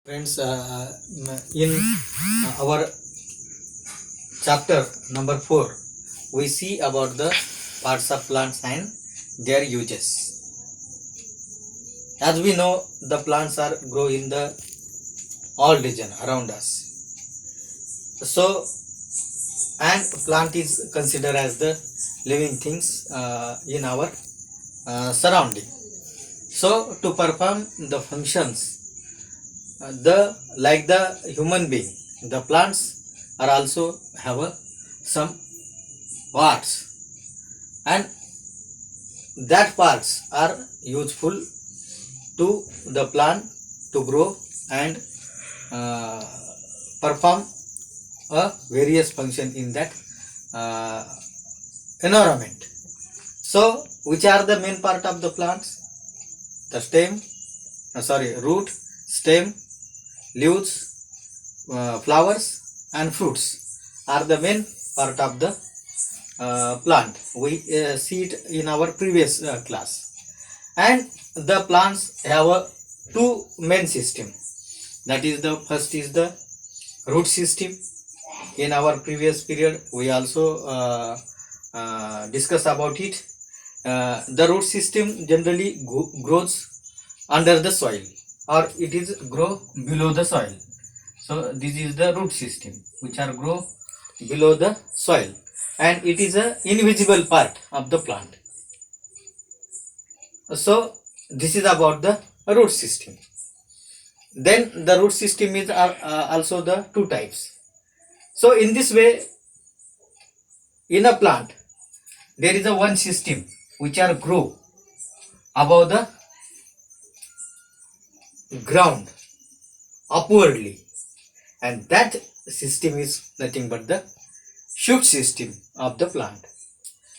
Friends, in our chapter number 4, we see about the parts of plants and their uses. As we know, the plants are grow in the all region around us. So, and plant is considered as the living things in our surrounding. So, to perform the functions, the like the human being, the plants are also have some parts, and that parts are useful to the plant to grow and uh, perform a various function in that uh, environment. So which are the main part of the plants? The stem, root, stem, leaves, flowers and fruits are the main part of the plant. We see it in our previous class. And the plants have two main system. That is, the first is the root system. In our previous period we also discuss about it. The root system generally grows under the soil, or it is grow below the soil. So this is the root system, which are grow below the soil, and it is a invisible part of the plant. So this is about the root system. Then the root system is also the two types. So in this way, in a plant there is a one system which are grow above the ground upwardly, and that system is nothing but the shoot system of the plant.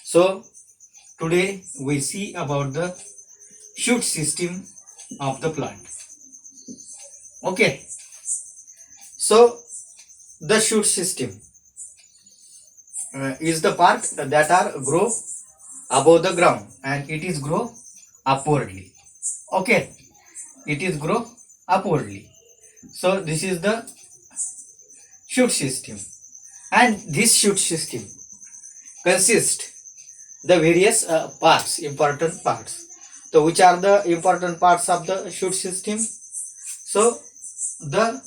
So today we see about the shoot system of the plant. Okay, so the shoot system is the part that are grow above the ground, and it is grow upwardly. Okay, it is grow upwardly. So this is the shoot system, and this shoot system consists the various parts, important parts. So which are the important parts of the shoot system? So the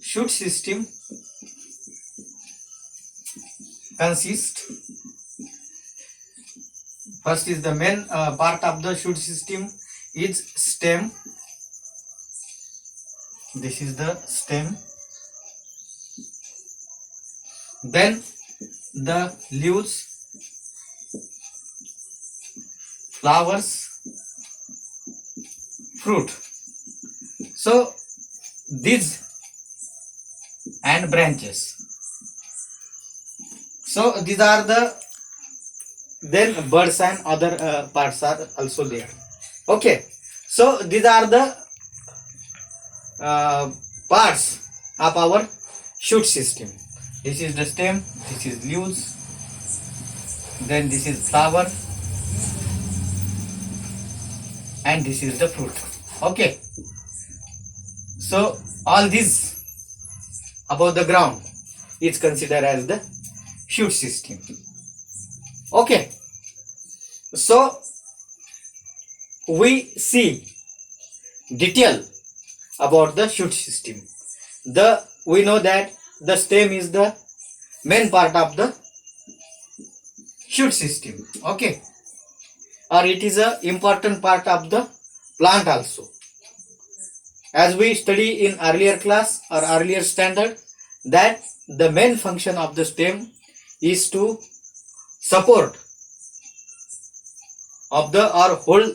shoot system consists, first is the main part of the shoot system is stem. This is the stem. Then the leaves, flowers, fruit. So these and branches. So these are the, then birds and other parts are also there. Okay, so these are the parts of our shoot system. This is the stem, this is leaves, then this is flower, and this is the fruit. Okay, so all these above the ground is considered as the shoot system. Okay, so we see detail about the shoot system. We know that the stem is the main part of the shoot system. Okay, or it is a important part of the plant also. As we study in earlier class or earlier standard, that the main function of the stem is to support of the or hold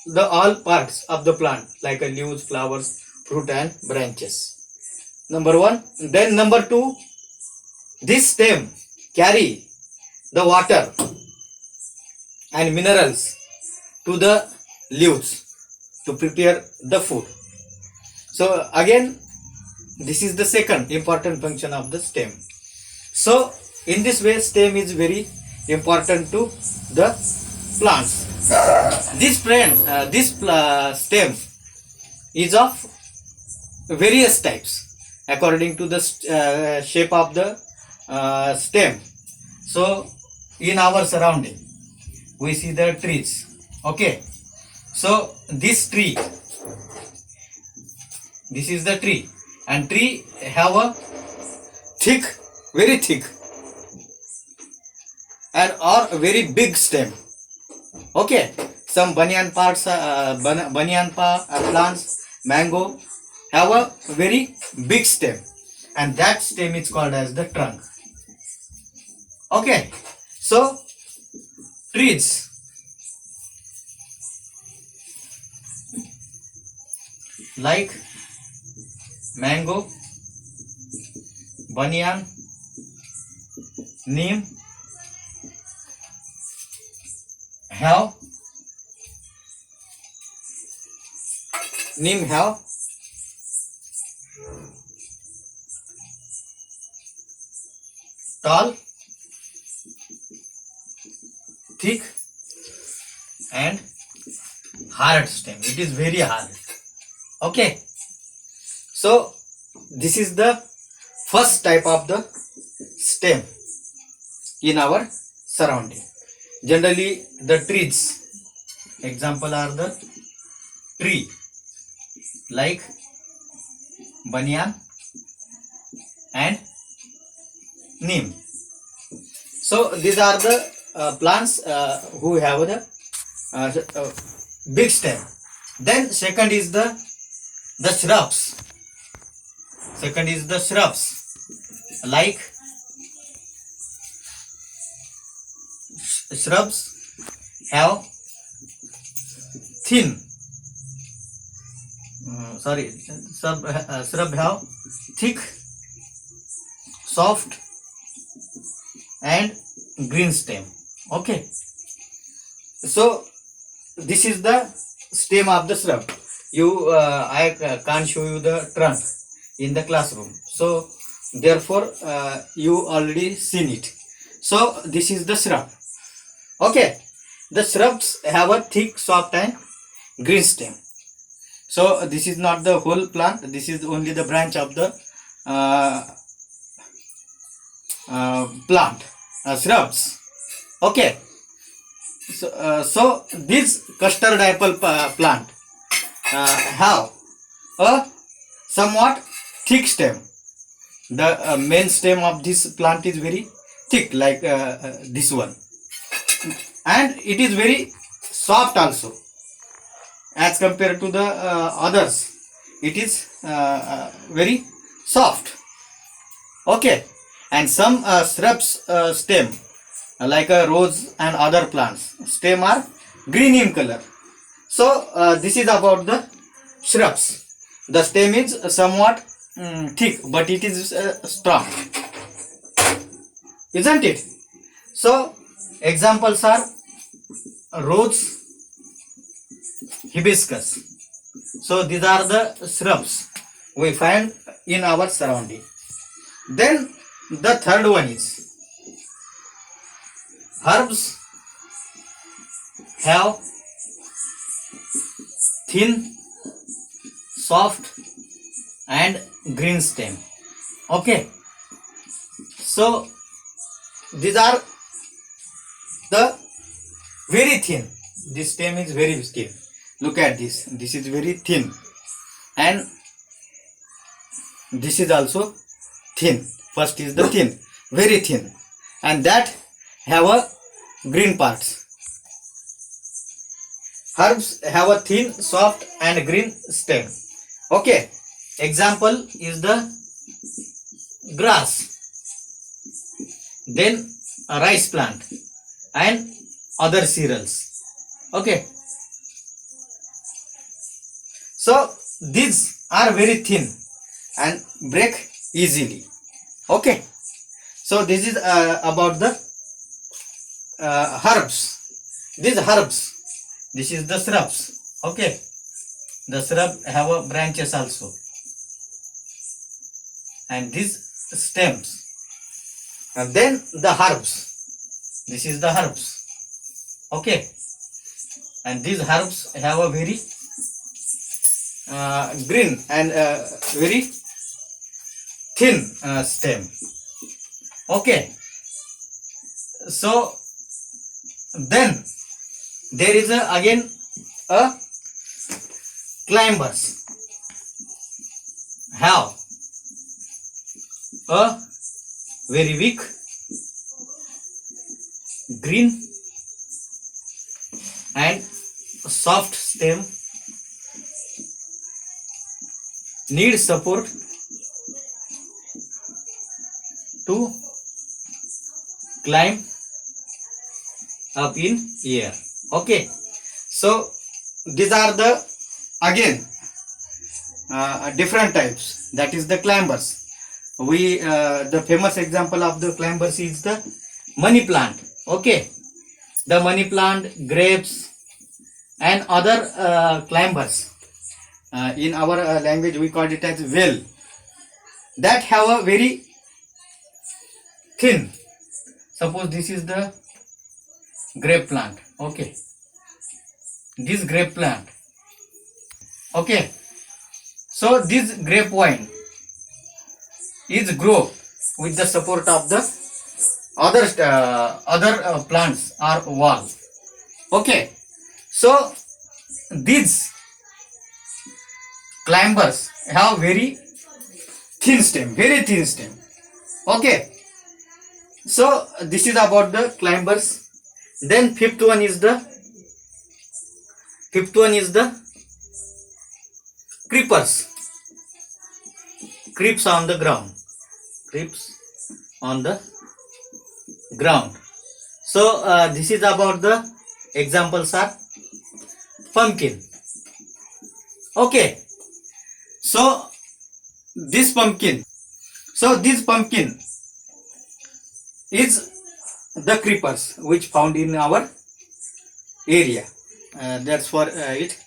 the all parts of the plant, like a leaves, flowers, fruit and branches. Number one. Then number two, this stem carry the water and minerals to the leaves to prepare the food. So again, this is the second important function of the stem. So in this way, stem is very important to the plants. This stem is of various types according to the shape of the stem. So in our surrounding we see the trees. Okay, so this tree, this is the tree, and tree have a thick, very thick and or very big stem. Okay, some banyan plants, mango have a very big stem, and that stem is called as the trunk. Okay, so trees like mango, banyan, neem have tall, thick and hard stem. It is very hard. Okay, so this is the first type of the stem in our surrounding. Generally the trees, example are the tree like banyan and neem. So these are the plants who have the big stem. Then second is the shrubs. Second is the shrubs like shrubs have thin shrub have thick, soft and green stem. Okay, so this is the stem of the shrub. I can't show you the trunk in the classroom, so therefore you already seen it. So this is the shrub. Okay, the shrubs have a thick, soft and green stem. So this is not the whole plant, this is only the branch of the plant, shrubs. Okay, so this custard apple plant have a somewhat thick stem. The main stem of this plant is very thick, like this one, and it is very soft also as compared to the others. It is very soft. Okay, and some shrubs stem like a rose and other plants stem are green in color. So this is about the shrubs. The stem is somewhat thick, but it is strong, isn't it? So examples are rose, hibiscus. So these are the shrubs we find in our surrounding. Then the third one is herbs have thin, soft and green stem. Okay, so these are the very thin. This stem is very thin. Look at this. This is very thin, and this is also thin. First is the thin, very thin, and that have a green parts. Herbs have a thin, soft and green stem. Okay, example is the grass, then a rice plant and other cereals. Okay, so these are very thin and break easily. Okay, so this is about the herbs. These herbs, this is the shrubs. Okay, the shrub have a branches also, and these stems. And then the herbs, this is the herbs. Okay, and these herbs have a very green and very thin stem. Okay, so then there is again a climbers have a very weak green and soft stem, need support to climb up in air. Okay, so these are the again different types, that is the climbers. We the famous example of the climbers is the money plant. Okay, the money plant, grapes and other climbers, in our language we call it as well, that have a very thin, suppose this is the grape plant. Okay, this grape plant. Okay, so this grape vine is grow with the support of the other plants or wall. Okay, so these climbers have very thin stem, very thin stem. Okay, so this is about the climbers. Then fifth one is the creepers. Creeps on the ground. Creeps on the ground. So this is about the examples are pumpkin. Okay, so this pumpkin is the creepers which found in our area. That's for it.